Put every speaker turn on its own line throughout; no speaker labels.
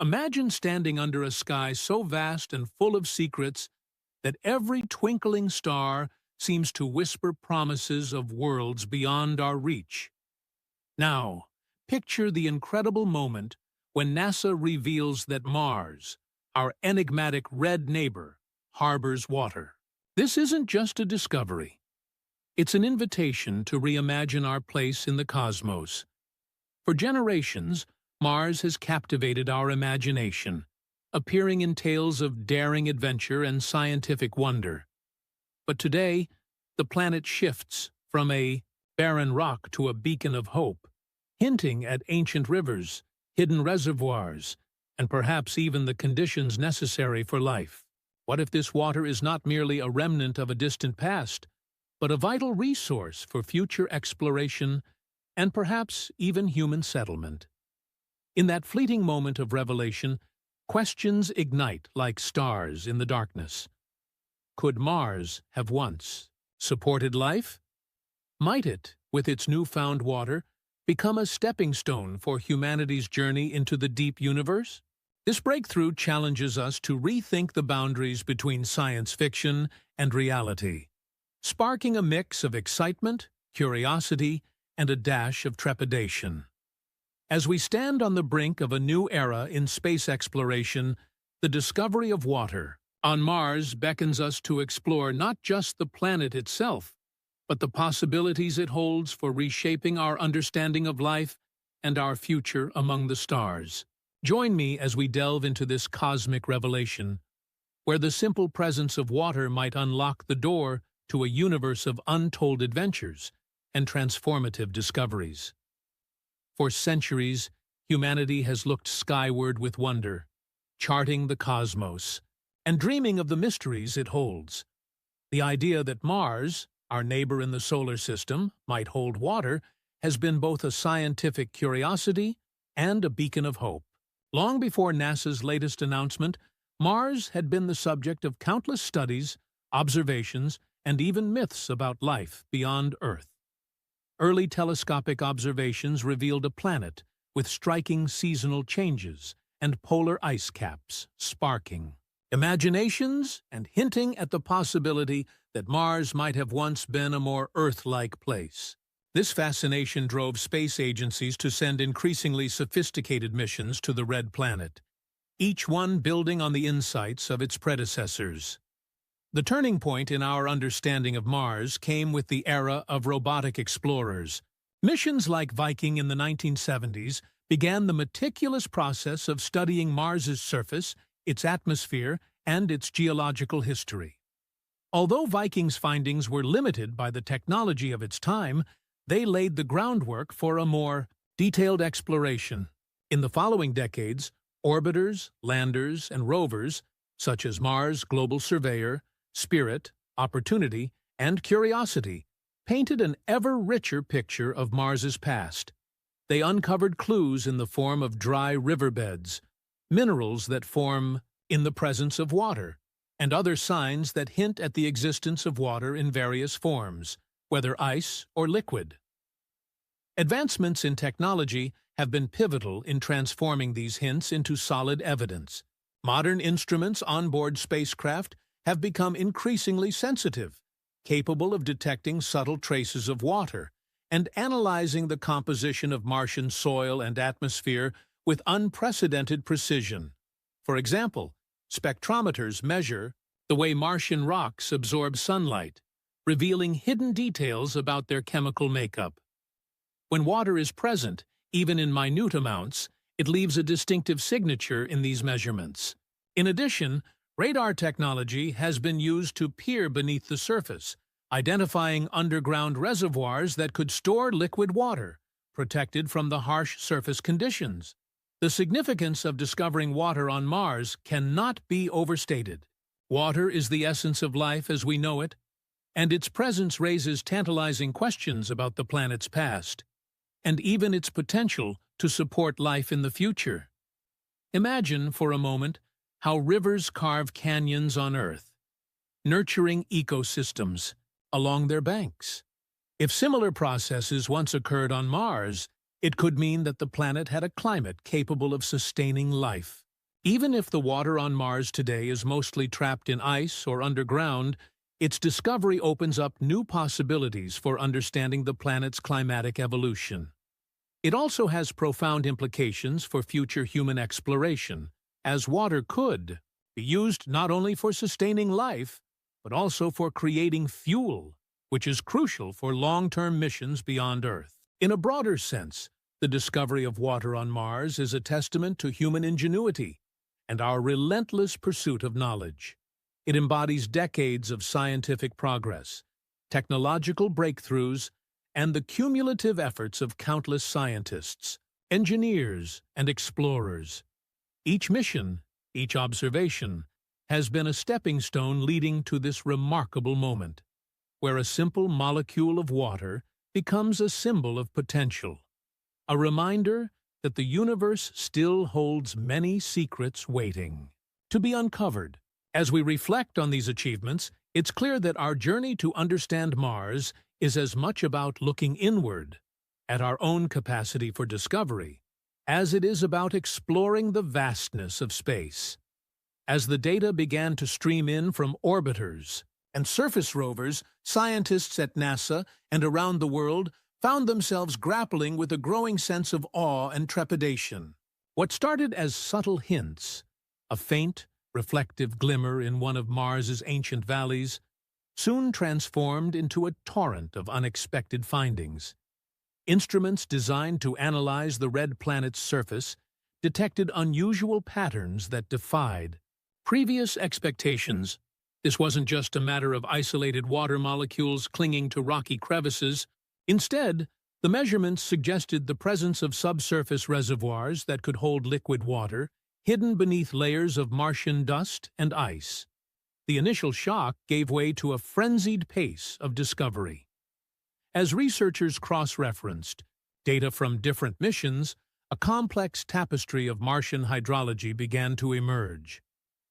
Imagine standing under a sky so vast and full of secrets that every twinkling star seems to whisper promises of worlds beyond our reach. Now, picture the incredible moment when NASA reveals that Mars, our enigmatic red neighbor, harbors water. This isn't just a discovery. It's an invitation to reimagine our place in the cosmos. For generations, Mars has captivated our imagination, appearing in tales of daring adventure and scientific wonder. But today, the planet shifts from a barren rock to a beacon of hope, hinting at ancient rivers, hidden reservoirs, and perhaps even the conditions necessary for life. What if this water is not merely a remnant of a distant past, but a vital resource for future exploration and perhaps even human settlement? In that fleeting moment of revelation, questions ignite like stars in the darkness. Could Mars have once supported life? Might it, with its newfound water, become a stepping stone for humanity's journey into the deep universe? This breakthrough challenges us to rethink the boundaries between science fiction and reality, sparking a mix of excitement, curiosity, and a dash of trepidation. As we stand on the brink of a new era in space exploration, the discovery of water on Mars beckons us to explore not just the planet itself, but the possibilities it holds for reshaping our understanding of life and our future among the stars. Join me as we delve into this cosmic revelation, where the simple presence of water might unlock the door to a universe of untold adventures and transformative discoveries. For centuries, humanity has looked skyward with wonder, charting the cosmos and dreaming of the mysteries it holds. The idea that Mars, our neighbor in the solar system, might hold water has been both a scientific curiosity and a beacon of hope. Long before NASA's latest announcement, Mars had been the subject of countless studies, observations, and even myths about life beyond Earth. Early telescopic observations revealed a planet with striking seasonal changes and polar ice caps sparking imaginations and hinting at the possibility that Mars might have once been a more Earth-like place. This fascination drove space agencies to send increasingly sophisticated missions to the Red Planet, each one building on the insights of its predecessors. The turning point in our understanding of Mars came with the era of robotic explorers. Missions like Viking in the 1970s began the meticulous process of studying Mars's surface, its atmosphere, and its geological history. Although Viking's findings were limited by the technology of its time, they laid the groundwork for a more detailed exploration. In the following decades, orbiters, landers, and rovers, such as Mars Global Surveyor, Spirit, Opportunity, and Curiosity, painted an ever-richer picture of Mars's past. They uncovered clues in the form of dry riverbeds, minerals that form in the presence of water, and other signs that hint at the existence of water in various forms, whether ice or liquid. Advancements in technology have been pivotal in transforming these hints into solid evidence. Modern instruments on board spacecraft have become increasingly sensitive, capable of detecting subtle traces of water and analyzing the composition of Martian soil and atmosphere with unprecedented precision. For example, spectrometers measure the way Martian rocks absorb sunlight, revealing hidden details about their chemical makeup. When water is present, even in minute amounts, it leaves a distinctive signature in these measurements. In addition, radar technology has been used to peer beneath the surface, identifying underground reservoirs that could store liquid water, protected from the harsh surface conditions. The significance of discovering water on Mars cannot be overstated. Water is the essence of life as we know it, and its presence raises tantalizing questions about the planet's past, and even its potential to support life in the future. Imagine, for a moment, how rivers carve canyons on Earth, nurturing ecosystems along their banks. If similar processes once occurred on Mars, it could mean that the planet had a climate capable of sustaining life. Even if the water on Mars today is mostly trapped in ice or underground, its discovery opens up new possibilities for understanding the planet's climatic evolution. It also has profound implications for future human exploration, as water could be used not only for sustaining life, but also for creating fuel, which is crucial for long-term missions beyond Earth. In a broader sense, the discovery of water on Mars is a testament to human ingenuity and our relentless pursuit of knowledge. It embodies decades of scientific progress, technological breakthroughs, and the cumulative efforts of countless scientists, engineers, and explorers. Each mission, each observation, has been a stepping stone leading to this remarkable moment, where a simple molecule of water becomes a symbol of potential, a reminder that the universe still holds many secrets waiting to be uncovered. As we reflect on these achievements, it's clear that our journey to understand Mars is as much about looking inward at our own capacity for discovery as it is about exploring the vastness of space. As the data began to stream in from orbiters and surface rovers, scientists at NASA and around the world found themselves grappling with a growing sense of awe and trepidation. What started as subtle hints, a faint, reflective glimmer in one of Mars's ancient valleys, soon transformed into a torrent of unexpected findings. Instruments designed to analyze the red planet's surface detected unusual patterns that defied previous expectations. This wasn't just a matter of isolated water molecules clinging to rocky crevices. Instead, the measurements suggested the presence of subsurface reservoirs that could hold liquid water, hidden beneath layers of Martian dust and ice. The initial shock gave way to a frenzied pace of discovery. As researchers cross-referenced data from different missions, a complex tapestry of Martian hydrology began to emerge.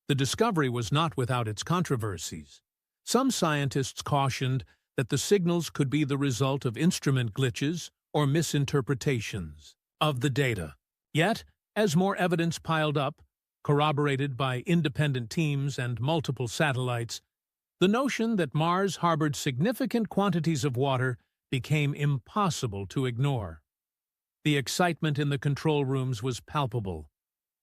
The discovery was not without its controversies. Some scientists cautioned that the signals could be the result of instrument glitches or misinterpretations of the data. Yet, as more evidence piled up, corroborated by independent teams and multiple satellites, the notion that Mars harbored significant quantities of water became impossible to ignore. The excitement in the control rooms was palpable.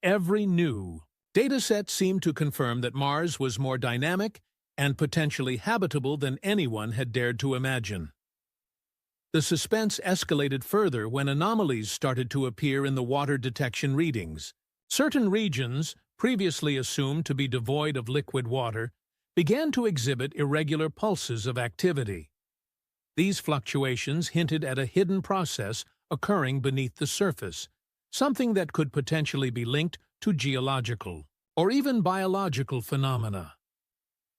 Every new dataset seemed to confirm that Mars was more dynamic and potentially habitable than anyone had dared to imagine. The suspense escalated further when anomalies started to appear in the water detection readings. Certain regions, previously assumed to be devoid of liquid water, began to exhibit irregular pulses of activity. These fluctuations hinted at a hidden process occurring beneath the surface, something that could potentially be linked to geological or even biological phenomena.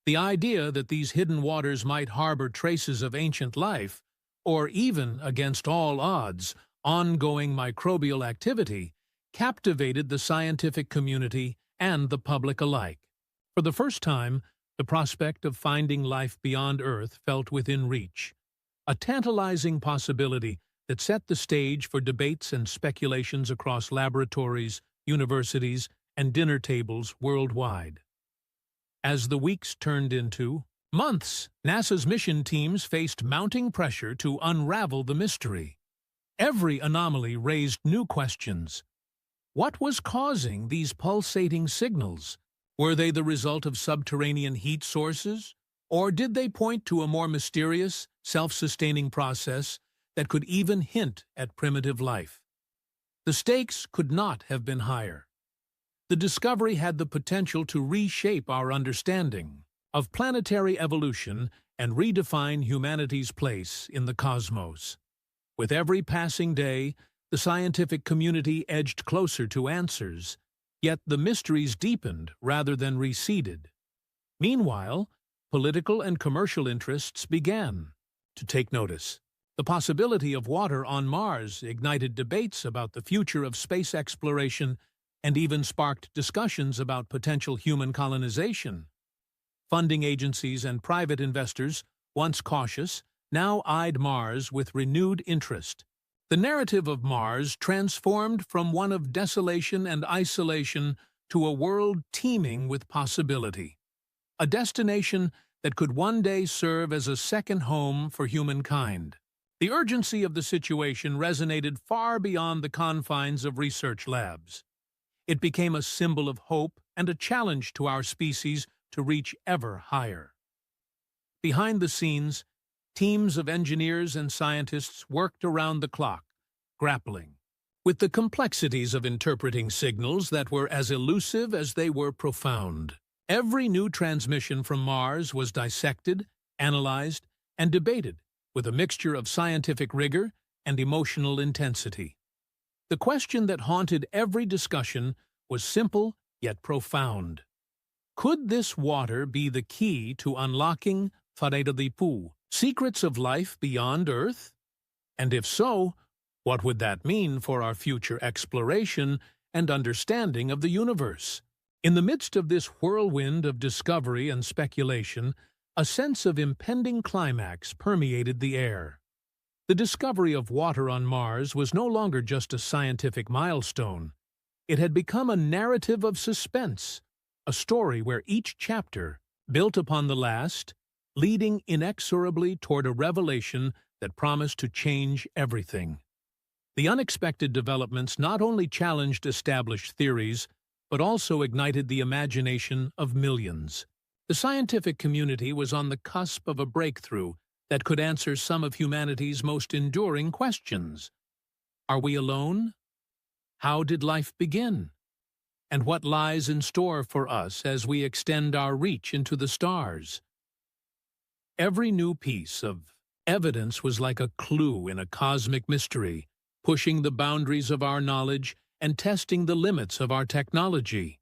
The idea that these hidden waters might harbor traces of ancient life, or even, against all odds, ongoing microbial activity, captivated the scientific community and the public alike. For the first time, the prospect of finding life beyond Earth felt within reach, a tantalizing possibility that set the stage for debates and speculations across laboratories, universities, and dinner tables worldwide. As the weeks turned into months, NASA's mission teams faced mounting pressure to unravel the mystery. Every anomaly raised new questions. What was causing these pulsating signals? Were they the result of subterranean heat sources? Or did they point to a more mysterious, self-sustaining process that could even hint at primitive life? The stakes could not have been higher. The discovery had the potential to reshape our understanding of planetary evolution and redefine humanity's place in the cosmos. With every passing day, the scientific community edged closer to answers, yet the mysteries deepened rather than receded. Meanwhile, political and commercial interests began to take notice. The possibility of water on Mars ignited debates about the future of space exploration and even sparked discussions about potential human colonization. Funding agencies and private investors, once cautious, now eyed Mars with renewed interest. The narrative of Mars transformed from one of desolation and isolation to a world teeming with possibility, a destination that could one day serve as a second home for humankind. The urgency of the situation resonated far beyond the confines of research labs. It became a symbol of hope and a challenge to our species to reach ever higher. Behind the scenes, teams of engineers and scientists worked around the clock, grappling with the complexities of interpreting signals that were as elusive as they were profound. Every new transmission from Mars was dissected, analyzed, and debated with a mixture of scientific rigor and emotional intensity. The question that haunted every discussion was simple yet profound. Could this water be the key to unlocking Whare-Dipu, secrets of life beyond Earth? And if so, what would that mean for our future exploration and understanding of the universe? In the midst of this whirlwind of discovery and speculation, a sense of impending climax permeated the air. The discovery of water on Mars was no longer just a scientific milestone. It had become a narrative of suspense, a story where each chapter, built upon the last, leading inexorably toward a revelation that promised to change everything. The unexpected developments not only challenged established theories, but also ignited the imagination of millions. The scientific community was on the cusp of a breakthrough that could answer some of humanity's most enduring questions. Are we alone? How did life begin? And what lies in store for us as we extend our reach into the stars? Every new piece of evidence was like a clue in a cosmic mystery, pushing the boundaries of our knowledge and testing the limits of our technology.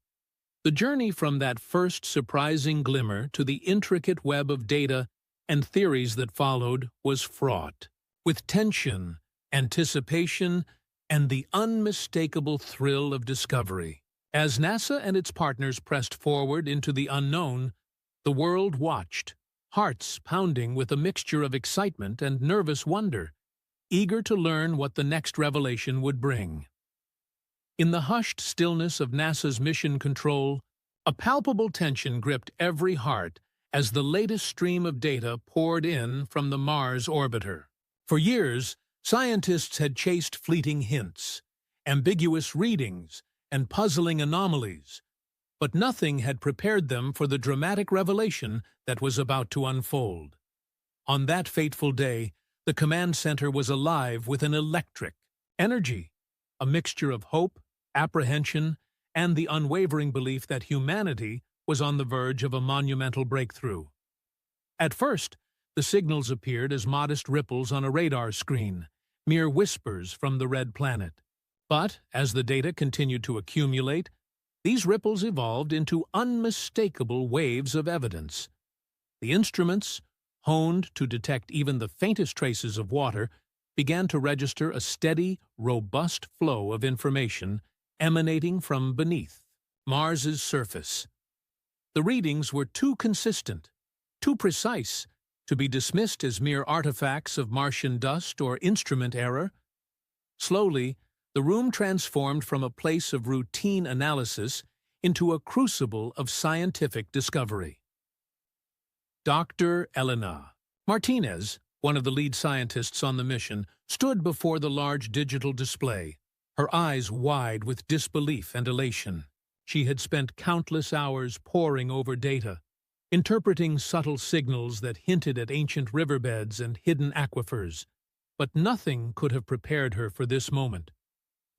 The journey from that first surprising glimmer to the intricate web of data and theories that followed was fraught with tension, anticipation, and the unmistakable thrill of discovery. As NASA and its partners pressed forward into the unknown, the world watched, hearts pounding with a mixture of excitement and nervous wonder, eager to learn what the next revelation would bring. In the hushed stillness of NASA's mission control, a palpable tension gripped every heart as the latest stream of data poured in from the Mars orbiter. For years, scientists had chased fleeting hints, ambiguous readings, and puzzling anomalies, but nothing had prepared them for the dramatic revelation that was about to unfold. On that fateful day, the command center was alive with an electric energy, a mixture of hope, apprehension, and the unwavering belief that humanity was on the verge of a monumental breakthrough. At first, the signals appeared as modest ripples on a radar screen, mere whispers from the red planet. But, as the data continued to accumulate, these ripples evolved into unmistakable waves of evidence. The instruments, honed to detect even the faintest traces of water, began to register a steady, robust flow of information emanating from beneath Mars's surface. The readings were too consistent, too precise, to be dismissed as mere artifacts of Martian dust or instrument error. Slowly, the room transformed from a place of routine analysis into a crucible of scientific discovery. Dr. Elena Martinez, one of the lead scientists on the mission, stood before the large digital display, her eyes wide with disbelief and elation. She had spent countless hours poring over data, interpreting subtle signals that hinted at ancient riverbeds and hidden aquifers, but nothing could have prepared her for this moment.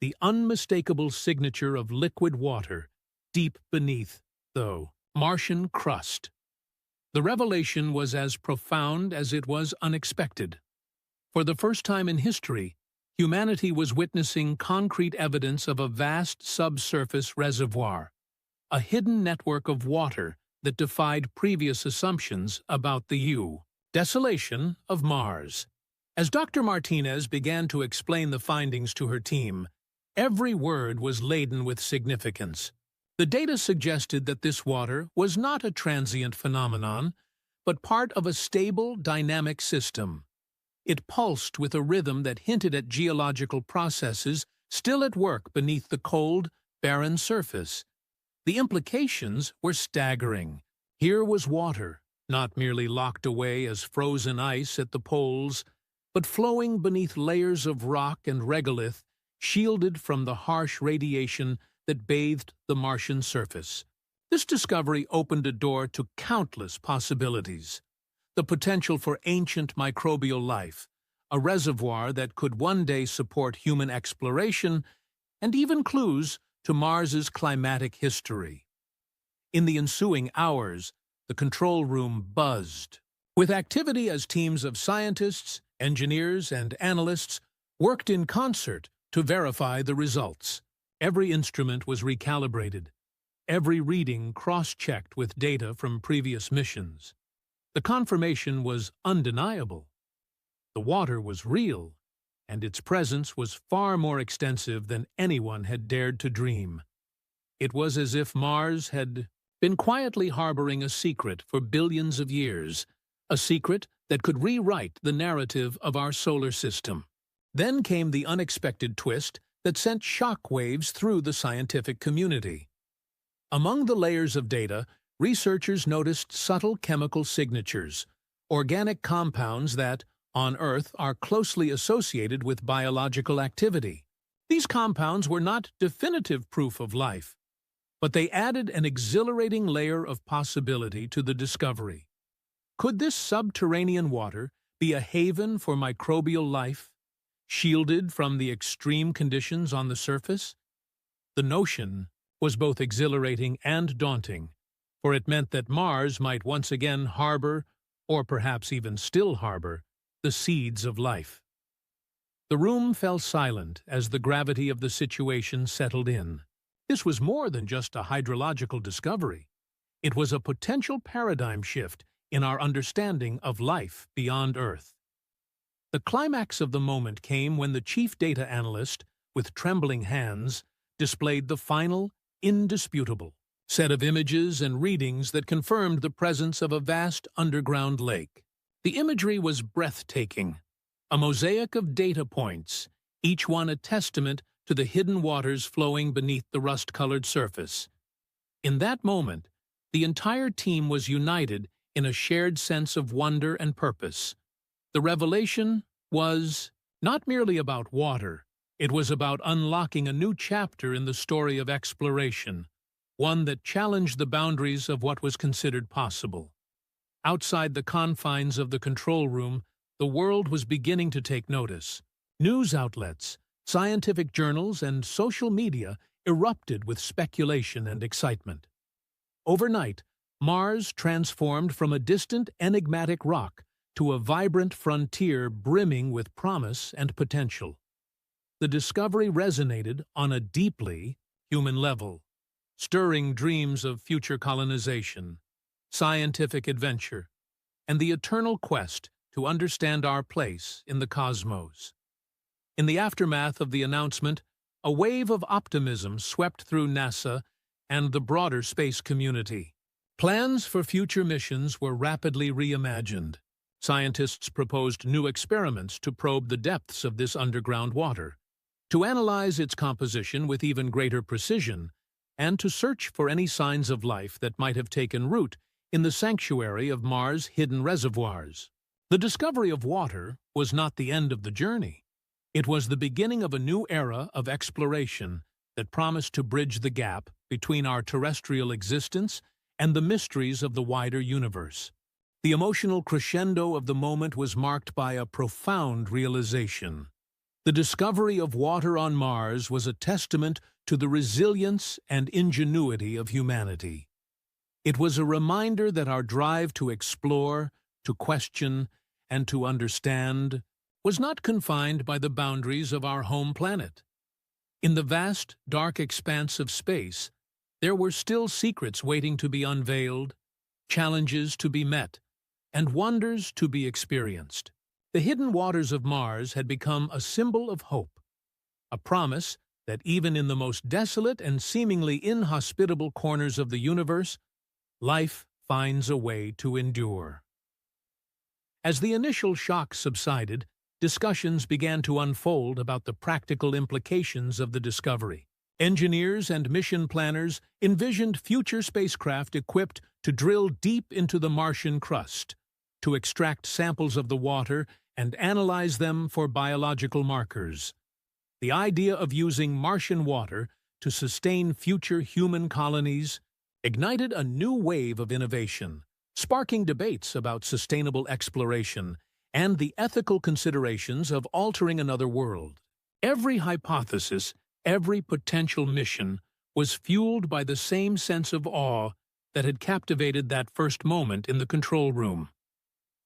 The unmistakable signature of liquid water, deep beneath, though, Martian crust. The revelation was as profound as it was unexpected. For the first time in history, humanity was witnessing concrete evidence of a vast subsurface reservoir, a hidden network of water that defied previous assumptions about the desolation of Mars. As Dr. Martinez began to explain the findings to her team, every word was laden with significance. The data suggested that this water was not a transient phenomenon, but part of a stable, dynamic system. It pulsed with a rhythm that hinted at geological processes still at work beneath the cold, barren surface. The implications were staggering. Here was water, not merely locked away as frozen ice at the poles, but flowing beneath layers of rock and regolith, shielded from the harsh radiation that bathed the Martian surface. This discovery opened a door to countless possibilities. The potential for ancient microbial life, a reservoir that could one day support human exploration, and even clues to Mars's climatic history. In the ensuing hours, the control room buzzed with activity as teams of scientists, engineers, and analysts worked in concert to verify the results. Every instrument was recalibrated, every reading cross-checked with data from previous missions. The confirmation was undeniable. The water was real, and its presence was far more extensive than anyone had dared to dream. It was as if Mars had been quietly harboring a secret for billions of years, a secret that could rewrite the narrative of our solar system. Then came the unexpected twist that sent shock waves through the scientific community. Among the layers of data, researchers noticed subtle chemical signatures, organic compounds that, on Earth, are closely associated with biological activity. These compounds were not definitive proof of life, but they added an exhilarating layer of possibility to the discovery. Could this subterranean water be a haven for microbial life, shielded from the extreme conditions on the surface? The notion was both exhilarating and daunting, for it meant that Mars might once again harbor, or perhaps even still harbor, the seeds of life. The room fell silent as the gravity of the situation settled in. This was more than just a hydrological discovery. It was a potential paradigm shift in our understanding of life beyond Earth. The climax of the moment came when the chief data analyst, with trembling hands, displayed the final, indisputable set of images and readings that confirmed the presence of a vast underground lake. The imagery was breathtaking, a mosaic of data points, each one a testament to the hidden waters flowing beneath the rust-colored surface. In that moment, the entire team was united in a shared sense of wonder and purpose. The revelation was not merely about water, it was about unlocking a new chapter in the story of exploration, one that challenged the boundaries of what was considered possible. Outside the confines of the control room, the world was beginning to take notice. News outlets, scientific journals, and social media erupted with speculation and excitement. Overnight, Mars transformed from a distant, enigmatic rock to a vibrant frontier brimming with promise and potential. The discovery resonated on a deeply human level, stirring dreams of future colonization, scientific adventure, and the eternal quest to understand our place in the cosmos. In the aftermath of the announcement, a wave of optimism swept through NASA and the broader space community. Plans for future missions were rapidly reimagined. Scientists proposed new experiments to probe the depths of this underground water, to analyze its composition with even greater precision, and to search for any signs of life that might have taken root in the sanctuary of Mars' hidden reservoirs. The discovery of water was not the end of the journey. It was the beginning of a new era of exploration that promised to bridge the gap between our terrestrial existence and the mysteries of the wider universe. The emotional crescendo of the moment was marked by a profound realization. The discovery of water on Mars was a testament to the resilience and ingenuity of humanity. It was a reminder that our drive to explore, to question, and to understand was not confined by the boundaries of our home planet. In the vast, dark expanse of space, there were still secrets waiting to be unveiled, challenges to be met, and wonders to be experienced. The hidden waters of Mars had become a symbol of hope, a promise that even in the most desolate and seemingly inhospitable corners of the universe, life finds a way to endure. As the initial shock subsided, discussions began to unfold about the practical implications of the discovery. Engineers and mission planners envisioned future spacecraft equipped to drill deep into the Martian crust, to extract samples of the water and analyze them for biological markers. The idea of using Martian water to sustain future human colonies ignited a new wave of innovation, sparking debates about sustainable exploration and the ethical considerations of altering another world. Every hypothesis, every potential mission was fueled by the same sense of awe that had captivated that first moment in the control room.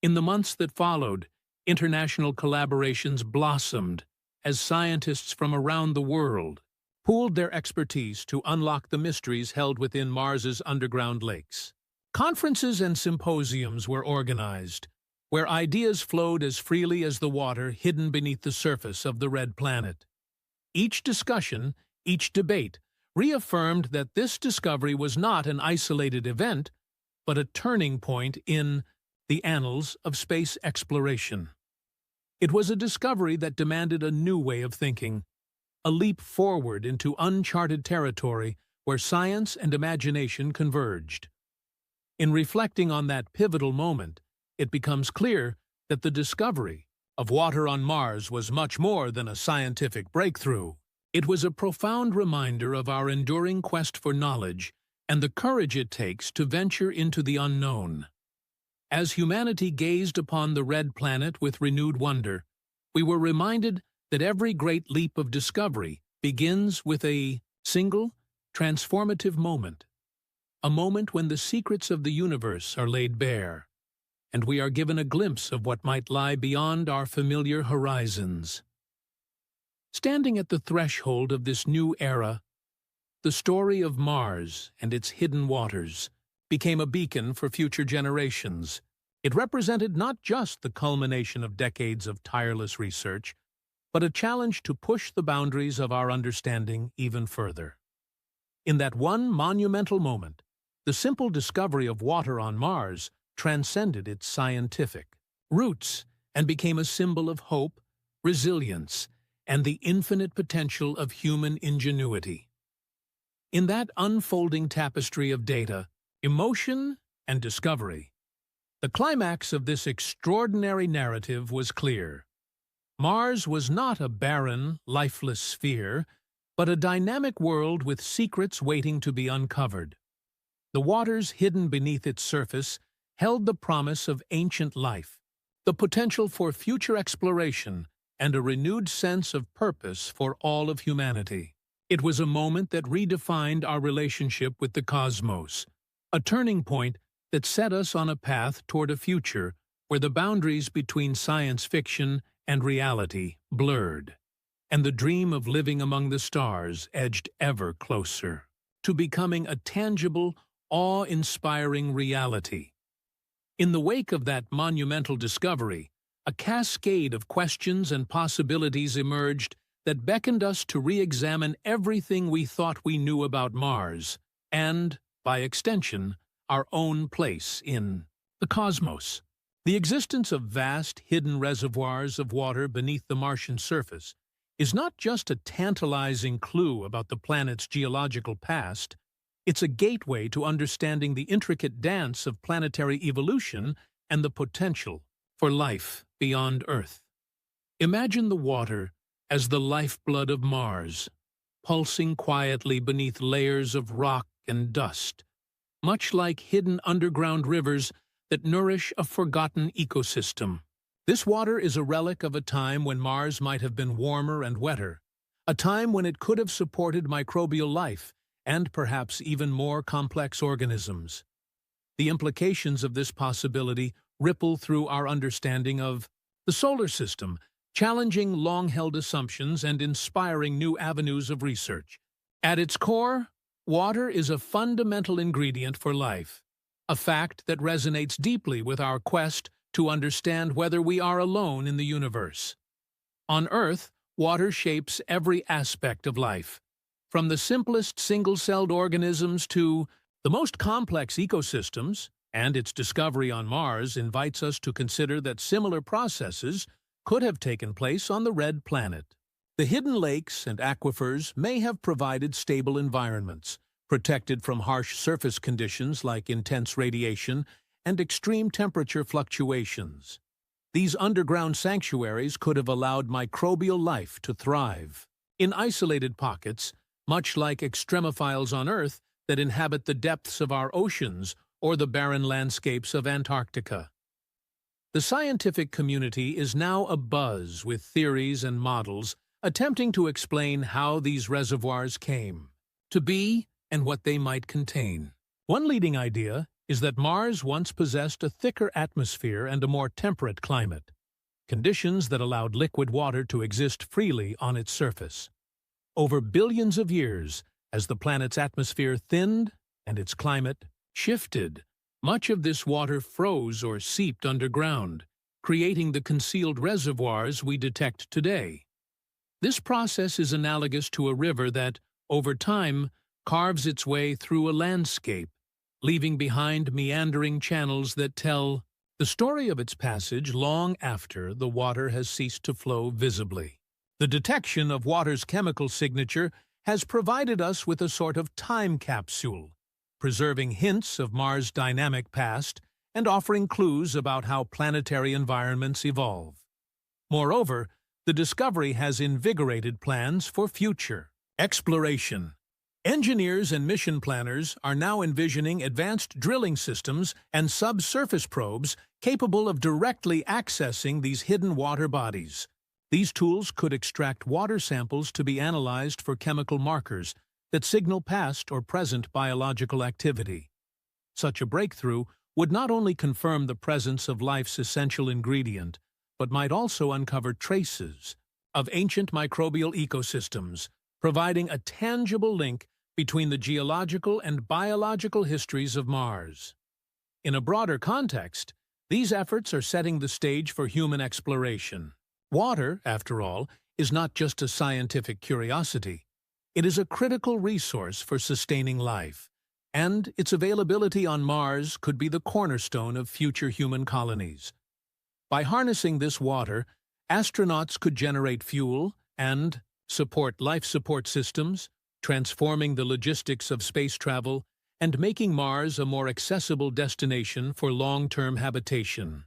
In the months that followed, international collaborations blossomed as scientists from around the world pooled their expertise to unlock the mysteries held within Mars's underground lakes. Conferences and symposiums were organized, where ideas flowed as freely as the water hidden beneath the surface of the red planet. Each discussion, each debate, reaffirmed that this discovery was not an isolated event, but a turning point in the annals of space exploration. It was a discovery that demanded a new way of thinking, a leap forward into uncharted territory where science and imagination converged. In reflecting on that pivotal moment, it becomes clear that the discovery of water on Mars was much more than a scientific breakthrough. It was a profound reminder of our enduring quest for knowledge and the courage it takes to venture into the unknown. As humanity gazed upon the red planet with renewed wonder, we were reminded that every great leap of discovery begins with a single, transformative moment, a moment when the secrets of the universe are laid bare, and we are given a glimpse of what might lie beyond our familiar horizons. Standing at the threshold of this new era, the story of Mars and its hidden waters became a beacon for future generations. It represented not just the culmination of decades of tireless research, but a challenge to push the boundaries of our understanding even further. In that one monumental moment, the simple discovery of water on Mars transcended its scientific roots and became a symbol of hope, resilience, and the infinite potential of human ingenuity. In that unfolding tapestry of data, emotion, and discovery, the climax of this extraordinary narrative was clear. Mars was not a barren, lifeless sphere, but a dynamic world with secrets waiting to be uncovered. The waters hidden beneath its surface held the promise of ancient life, the potential for future exploration, and a renewed sense of purpose for all of humanity. It was a moment that redefined our relationship with the cosmos, a turning point that set us on a path toward a future where the boundaries between science fiction and reality blurred, and the dream of living among the stars edged ever closer to becoming a tangible, awe-inspiring reality. In the wake of that monumental discovery, a cascade of questions and possibilities emerged that beckoned us to re-examine everything we thought we knew about Mars, and, by extension, our own place in the cosmos. The existence of vast, hidden reservoirs of water beneath the Martian surface is not just a tantalizing clue about the planet's geological past, it's a gateway to understanding the intricate dance of planetary evolution and the potential for life beyond Earth. Imagine the water as the lifeblood of Mars, pulsing quietly beneath layers of rock and dust, much like hidden underground rivers that nourish a forgotten ecosystem. This water is a relic of a time when Mars might have been warmer and wetter, a time when it could have supported microbial life and perhaps even more complex organisms. The implications of this possibility ripple through our understanding of the solar system, challenging long-held assumptions and inspiring new avenues of research. At its core, water is a fundamental ingredient for life, a fact that resonates deeply with our quest to understand whether we are alone in the universe. On Earth, water shapes every aspect of life, from the simplest single-celled organisms to the most complex ecosystems, and its discovery on Mars invites us to consider that similar processes could have taken place on the red planet. The hidden lakes and aquifers may have provided stable environments, protected from harsh surface conditions like intense radiation and extreme temperature fluctuations. These underground sanctuaries could have allowed microbial life to thrive. In isolated pockets, much like extremophiles on Earth that inhabit the depths of our oceans or the barren landscapes of Antarctica. The scientific community is now abuzz with theories and models attempting to explain how these reservoirs came to be and what they might contain. One leading idea is that Mars once possessed a thicker atmosphere and a more temperate climate, conditions that allowed liquid water to exist freely on its surface. Over billions of years, as the planet's atmosphere thinned and its climate shifted, much of this water froze or seeped underground, creating the concealed reservoirs we detect today. This process is analogous to a river that, over time, carves its way through a landscape, leaving behind meandering channels that tell the story of its passage long after the water has ceased to flow visibly. The detection of water's chemical signature has provided us with a sort of time capsule, preserving hints of Mars' dynamic past and offering clues about how planetary environments evolve. Moreover, the discovery has invigorated plans for future exploration. Engineers and mission planners are now envisioning advanced drilling systems and subsurface probes capable of directly accessing these hidden water bodies. These tools could extract water samples to be analyzed for chemical markers that signal past or present biological activity. Such a breakthrough would not only confirm the presence of life's essential ingredient, but might also uncover traces of ancient microbial ecosystems, providing a tangible link between the geological and biological histories of Mars. In a broader context, these efforts are setting the stage for human exploration. Water, after all, is not just a scientific curiosity. It is a critical resource for sustaining life, and its availability on Mars could be the cornerstone of future human colonies. By harnessing this water, astronauts could generate fuel and support life support systems, transforming the logistics of space travel and making Mars a more accessible destination for long-term habitation.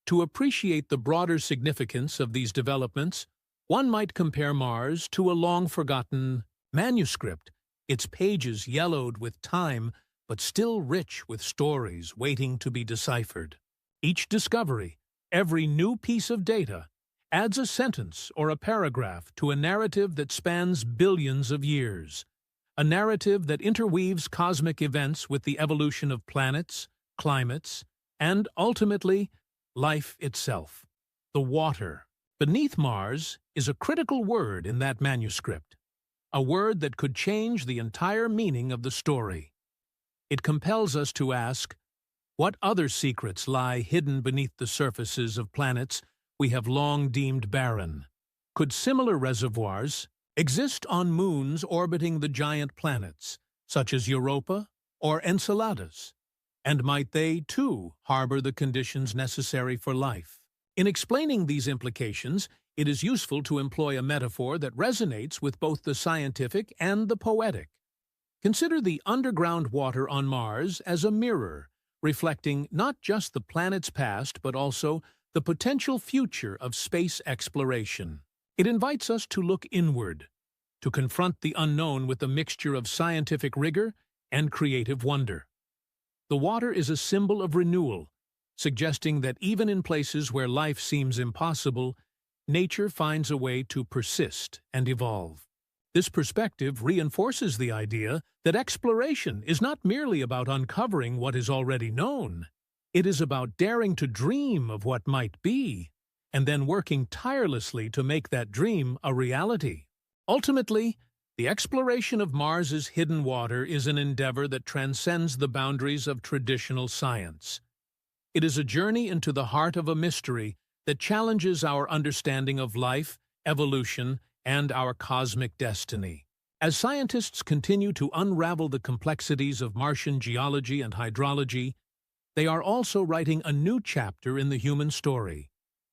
To appreciate the broader significance of these developments, one might compare Mars to a long-forgotten manuscript, its pages yellowed with time but still rich with stories waiting to be deciphered. Each discovery, every new piece of data, adds a sentence or a paragraph to a narrative that spans billions of years, a narrative that interweaves cosmic events with the evolution of planets, climates, and, ultimately, life itself. The water beneath Mars is a critical word in that manuscript, a word that could change the entire meaning of the story. It compels us to ask, what other secrets lie hidden beneath the surfaces of planets we have long deemed barren? Could similar reservoirs exist on moons orbiting the giant planets, such as Europa or Enceladus? And might they, too, harbor the conditions necessary for life? In explaining these implications, it is useful to employ a metaphor that resonates with both the scientific and the poetic. Consider the underground water on Mars as a mirror, reflecting not just the planet's past but also the potential future of space exploration. It invites us to look inward, to confront the unknown with a mixture of scientific rigor and creative wonder. The water is a symbol of renewal, suggesting that even in places where life seems impossible, nature finds a way to persist and evolve. This perspective reinforces the idea that exploration is not merely about uncovering what is already known. It is about daring to dream of what might be, and then working tirelessly to make that dream a reality. Ultimately, the exploration of Mars's hidden water is an endeavor that transcends the boundaries of traditional science. It is a journey into the heart of a mystery that challenges our understanding of life, evolution, and our cosmic destiny. As scientists continue to unravel the complexities of Martian geology and hydrology, they are also writing a new chapter in the human story,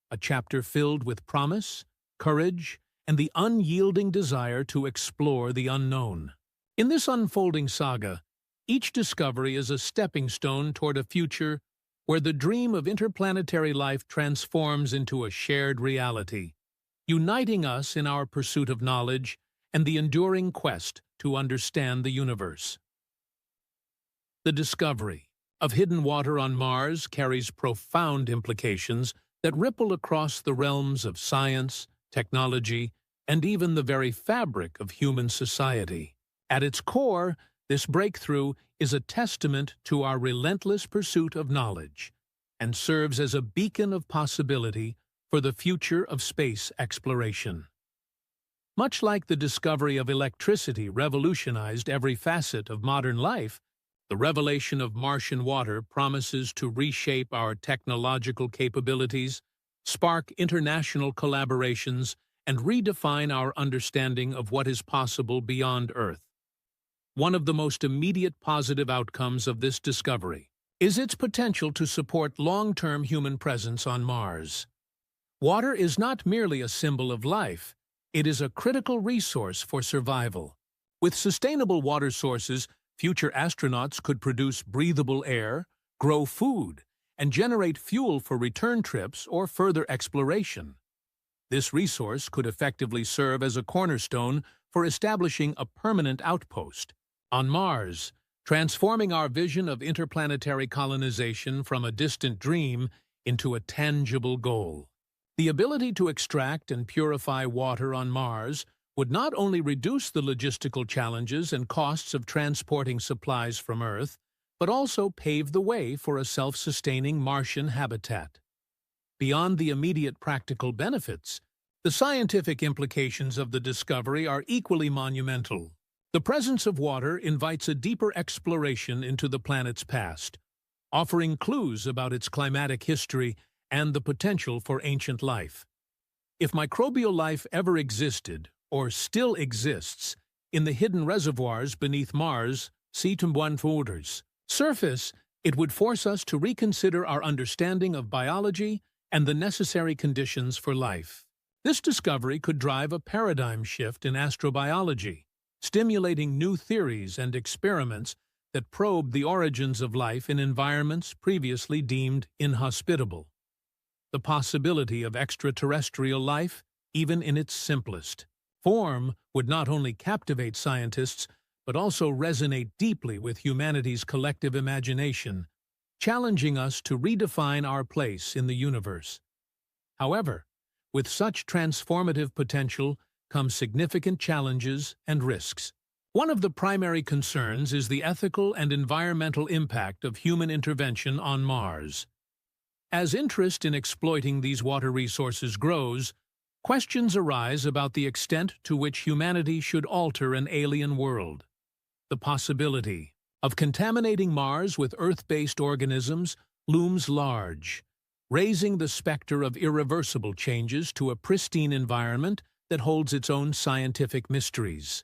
a chapter filled with promise, courage, and the unyielding desire to explore the unknown. In this unfolding saga, each discovery is a stepping stone toward a future where the dream of interplanetary life transforms into a shared reality, uniting us in our pursuit of knowledge and the enduring quest to understand the universe. The discovery of hidden water on Mars carries profound implications that ripple across the realms of science, technology, and even the very fabric of human society. At its core, this breakthrough is a testament to our relentless pursuit of knowledge and serves as a beacon of possibility for the future of space exploration. Much like the discovery of electricity revolutionized every facet of modern life, the revelation of Martian water promises to reshape our technological capabilities, spark international collaborations, and redefine our understanding of what is possible beyond Earth. One of the most immediate positive outcomes of this discovery is its potential to support long-term human presence on Mars. Water is not merely a symbol of life, it is a critical resource for survival. With sustainable water sources, future astronauts could produce breathable air, grow food, and generate fuel for return trips or further exploration. This resource could effectively serve as a cornerstone for establishing a permanent outpost on Mars, transforming our vision of interplanetary colonization from a distant dream into a tangible goal. The ability to extract and purify water on Mars would not only reduce the logistical challenges and costs of transporting supplies from Earth, but also pave the way for a self-sustaining Martian habitat. Beyond the immediate practical benefits, the scientific implications of the discovery are equally monumental. The presence of water invites a deeper exploration into the planet's past, offering clues about its climatic history and the potential for ancient life. If microbial life ever existed, or still exists, in the hidden reservoirs beneath Mars' surface, it would force us to reconsider our understanding of biology and the necessary conditions for life. This discovery could drive a paradigm shift in astrobiology, stimulating new theories and experiments that probe the origins of life in environments previously deemed inhospitable. The possibility of extraterrestrial life, even in its simplest form, would not only captivate scientists, but also resonate deeply with humanity's collective imagination, challenging us to redefine our place in the universe. However, with such transformative potential come significant challenges and risks. One of the primary concerns is the ethical and environmental impact of human intervention on Mars. As interest in exploiting these water resources grows, questions arise about the extent to which humanity should alter an alien world. The possibility of contaminating Mars with Earth-based organisms looms large, raising the specter of irreversible changes to a pristine environment that holds its own scientific mysteries.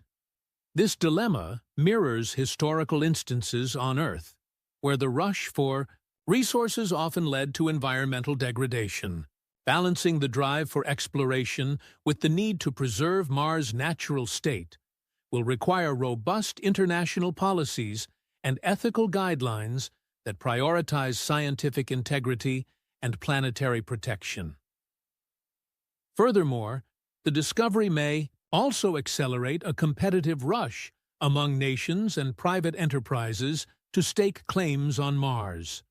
This dilemma mirrors historical instances on Earth, where the rush for resources often led to environmental degradation. Balancing the drive for exploration with the need to preserve Mars' natural state will require robust international policies and ethical guidelines that prioritize scientific integrity and planetary protection. Furthermore, the discovery may also accelerate a competitive rush among nations and private enterprises to stake claims on Mars.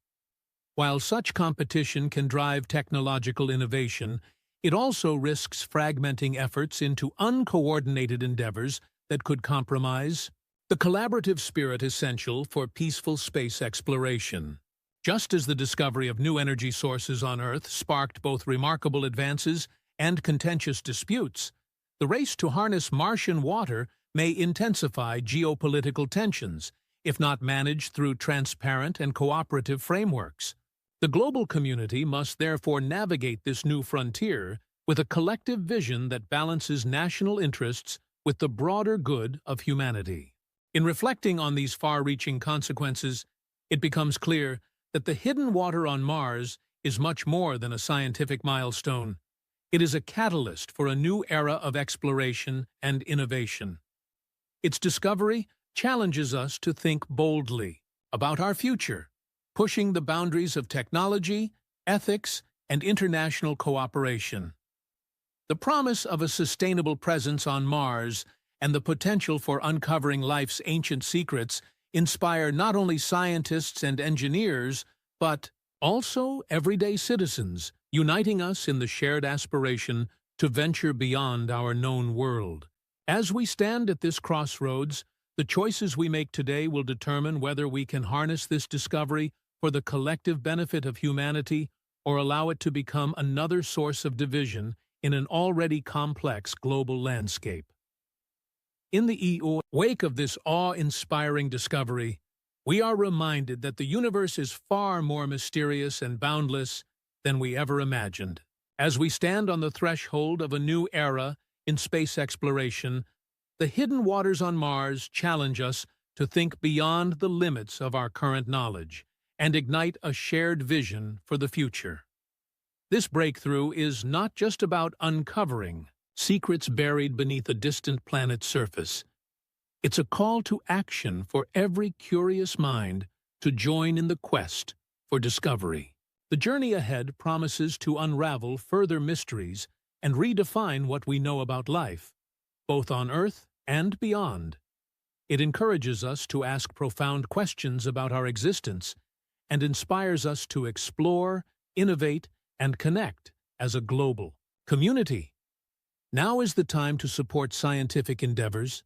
While such competition can drive technological innovation, it also risks fragmenting efforts into uncoordinated endeavors that could compromise the collaborative spirit essential for peaceful space exploration. Just as the discovery of new energy sources on Earth sparked both remarkable advances and contentious disputes, the race to harness Martian water may intensify geopolitical tensions, if not managed through transparent and cooperative frameworks. The global community must therefore navigate this new frontier with a collective vision that balances national interests with the broader good of humanity. In reflecting on these far-reaching consequences, it becomes clear that the hidden water on Mars is much more than a scientific milestone. It is a catalyst for a new era of exploration and innovation. Its discovery challenges us to think boldly about our future, pushing the boundaries of technology, ethics, and international cooperation. The promise of a sustainable presence on Mars and the potential for uncovering life's ancient secrets inspire not only scientists and engineers, but also everyday citizens, uniting us in the shared aspiration to venture beyond our known world. As we stand at this crossroads, the choices we make today will determine whether we can harness this discovery for the collective benefit of humanity or allow it to become another source of division in an already complex global landscape. In the wake of this awe-inspiring discovery, we are reminded that the universe is far more mysterious and boundless than we ever imagined. As we stand on the threshold of a new era in space exploration, the hidden waters on Mars challenge us to think beyond the limits of our current knowledge and ignite a shared vision for the future. This breakthrough is not just about uncovering secrets buried beneath a distant planet's surface. It's a call to action for every curious mind to join in the quest for discovery. The journey ahead promises to unravel further mysteries and redefine what we know about life, both on Earth and beyond. It encourages us to ask profound questions about our existence and inspires us to explore, innovate, and connect as a global community. Now is the time to support scientific endeavors,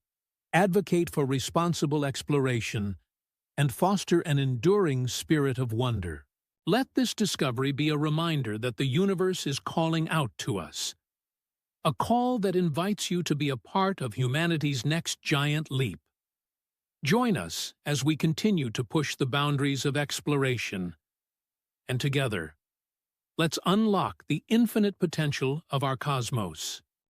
advocate for responsible exploration, and foster an enduring spirit of wonder. Let this discovery be a reminder that the universe is calling out to us, a call that invites you to be a part of humanity's next giant leap. Join us as we continue to push the boundaries of exploration, and together, let's unlock the infinite potential of our cosmos.